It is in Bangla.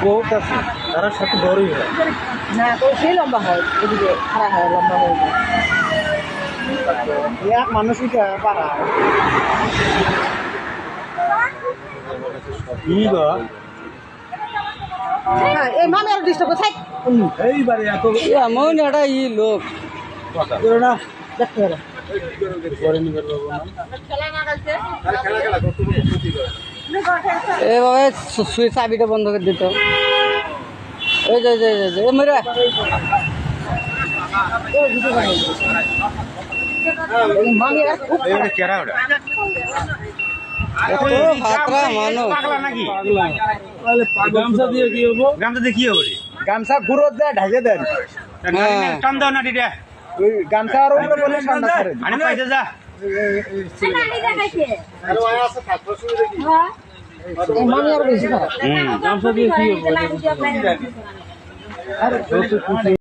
বহুত আছে তারা সাথে বড়ই হয় না তো সেই লম্বা হয় এদিকে খাড়া হয় লম্বা হয়ে যায় এক মানুষই পারা কি গো হ্যাঁ এই মামে আর ডিস্টার্ব থাক এইবারে এত এমন একটা লোক না দেখতে হবে এভাবে সুই চাবিটা বন্ধ করে দিত এই যে মেরে মামে আর খুব কেরা ওটা হাতরা মানুষ গামছা দিয়ে কি হবো গামছা দিয়ে কি হবে গামছা ঘুরো দেয় ঢাকে দেন টান দাও না দিদা ওই গামছা আর ওই বলে ঠান্ডা করে আনি না যা মামে আর বেশি খারাপ গামছা দিয়ে কি হবে